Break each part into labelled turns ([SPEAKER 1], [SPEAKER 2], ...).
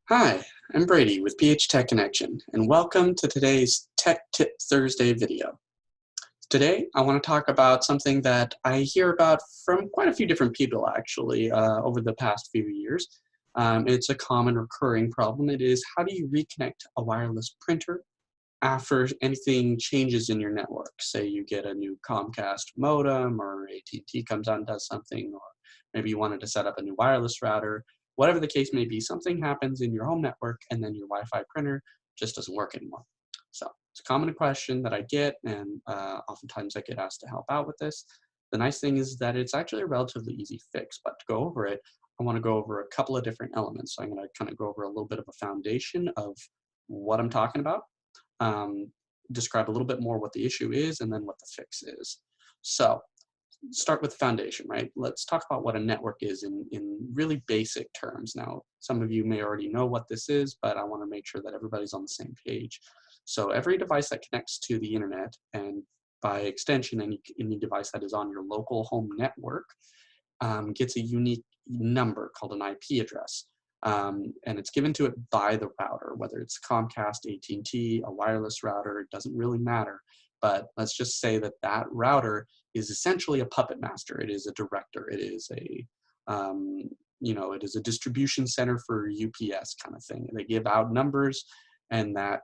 [SPEAKER 1] Hi, I'm Brady with PH Tech Connection, and welcome to today's Tech Tip Thursday video. Today, I want to talk about something that I hear about from quite a few different people actually over the past few years. It's a common recurring problem. It is, how do you reconnect a wireless printer after anything changes in your network? Say you get a new Comcast modem, or AT&T comes out and does something, or maybe you wanted to set up a new wireless router. Whatever the case may be, something happens in your home network and then your Wi-Fi printer just doesn't work anymore. So it's a common question that I get, and oftentimes I get asked to help out with this. The nice thing is that it's actually a relatively easy fix, but to go over it, I want to go over a couple of different elements. So I'm going to kind of go over a little bit of a foundation of what I'm talking about, um, describe a little bit more what the issue is, and then what the fix is. So start with the foundation, right? Let's talk about what a network is in really basic terms. Now, some of you may already know what this is, but I want to make sure that everybody's on the same page. So every device that connects to the internet, and by extension, any device that is on your local home network, gets a unique number called an IP address. And it's given to it by the router, whether it's Comcast, AT&T, a wireless router, it doesn't really matter. But let's just say that that router is essentially a puppet master. It is a director. It is it is a distribution center for UPS kind of thing. They give out numbers, and that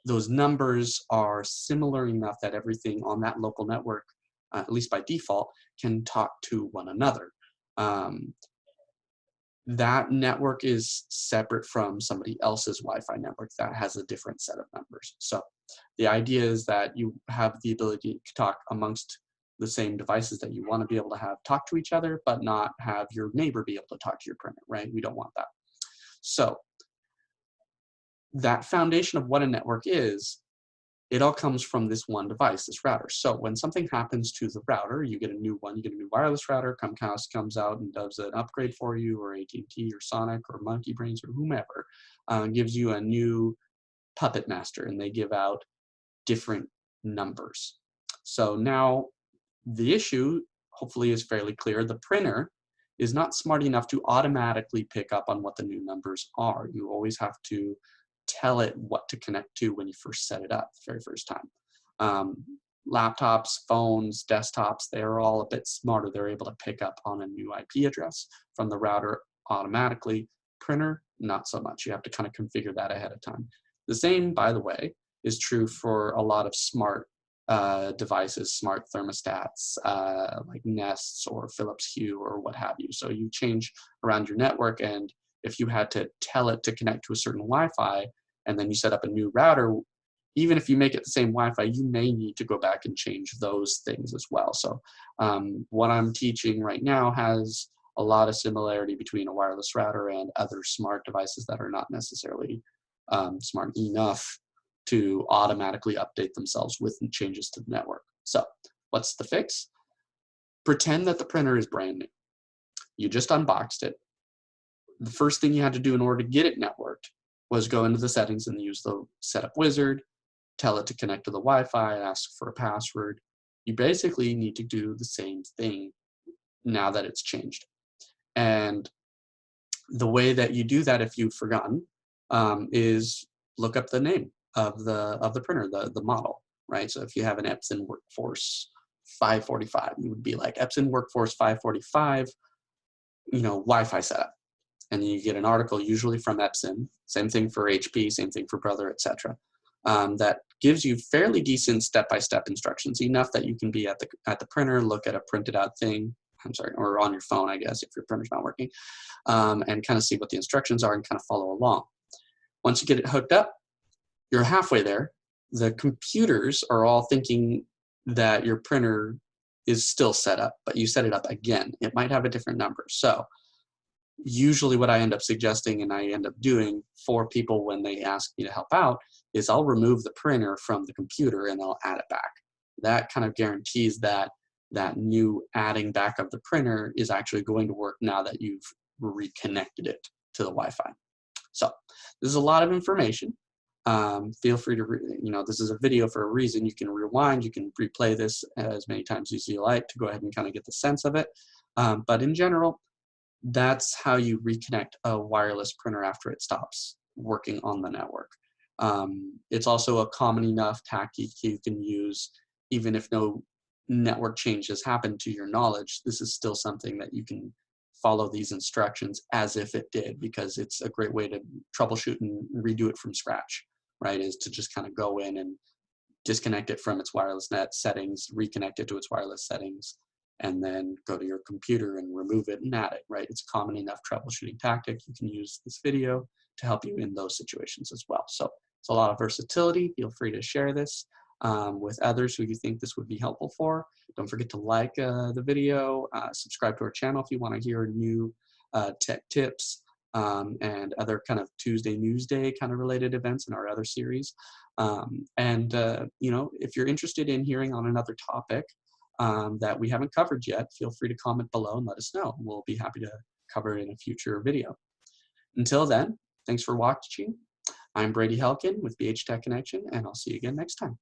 [SPEAKER 1] those numbers are similar enough that everything on that local network, at least by default, can talk to one another. Um, that network is separate from somebody else's Wi-Fi network that has a different set of numbers. So the idea is that you have the ability to talk amongst the same devices that you want to be able to have talk to each other, but not have your neighbor be able to talk to your printer, right? We don't want that. So that foundation of what a network is, it all comes from this one device, this router. So when something happens to the router, you get a new one, you get a new wireless router, Comcast comes out and does an upgrade for you, or AT&T or Sonic or Monkey Brains or whomever, gives you a new puppet master, and they give out different numbers. So now the issue, hopefully, is fairly clear. The printer is not smart enough to automatically pick up on what the new numbers are. You always have to tell it what to connect to when you first set it up the very first time. Um, Laptops, phones, desktops, they're all a bit smarter. They're able to pick up on a new IP address from the router automatically. Printer, not so much. You have to kind of configure that ahead of time. The same, by the way, is true for a lot of smart devices, smart thermostats, like Nests or Philips Hue or what have you. So you change around your network, and if you had to tell it to connect to a certain Wi-Fi, and then you set up a new router, even if you make it the same Wi-Fi, you may need to go back and change those things as well. So what I'm teaching right now has a lot of similarity between a wireless router and other smart devices that are not necessarily smart enough to automatically update themselves with changes to the network. So what's the fix? Pretend that the printer is brand new. You just unboxed it. The first thing you had to do in order to get it networked was go into the settings and use the setup wizard, tell it to connect to the Wi-Fi, ask for a password. You basically need to do the same thing now that it's changed. And the way that you do that, if you've forgotten, is look up the name of the printer, the model, right? So if you have an Epson Workforce 545, you would be like Epson Workforce 545, Wi-Fi setup. And then you get an article usually from Epson, same thing for HP, same thing for Brother, etc. That gives you fairly decent step-by-step instructions, enough that you can be at the printer, look at a printed out thing, or on your phone, I guess, if your printer's not working, and kind of see what the instructions are and kind of follow along. Once you get it hooked up, you're halfway there. The computers are all thinking that your printer is still set up, but you set it up again. It might have a different number. So usually what I end up suggesting and I end up doing for people when they ask me to help out is I'll remove the printer from the computer and I'll add it back. That kind of guarantees that that new adding back of the printer is actually going to work now that you've reconnected it to the Wi-Fi. So this is a lot of information. Feel free to, this is a video for a reason. You can rewind, you can replay this as many times as you like to go ahead and kind of get the sense of it. But in general, That's how you reconnect a wireless printer after it stops working on the network. It's also a common enough tactic you can use even if no network change has happened to your knowledge. This is still something that you can follow these instructions as if it did, because it's a great way to troubleshoot and redo it from scratch, right? Is to just kind of go in and disconnect it from its wireless net settings, reconnect it to its wireless settings, and then go to your computer and remove it and add it, right? It's a common enough troubleshooting tactic. You can use this video to help you in those situations as well. So it's a lot of versatility. Feel free to share this with others who you think this would be helpful for. Don't forget to like the video, subscribe to our channel if you want to hear new tech tips and other kind of Tuesday News Day kind of related events in our other series. You know, if you're interested in hearing on another topic that we haven't covered yet, feel free to comment below and let us know. We'll be happy to cover it in a future video. Until then, thanks for watching. I'm Brady Helkin with BH Tech Connection, and I'll see you again next time.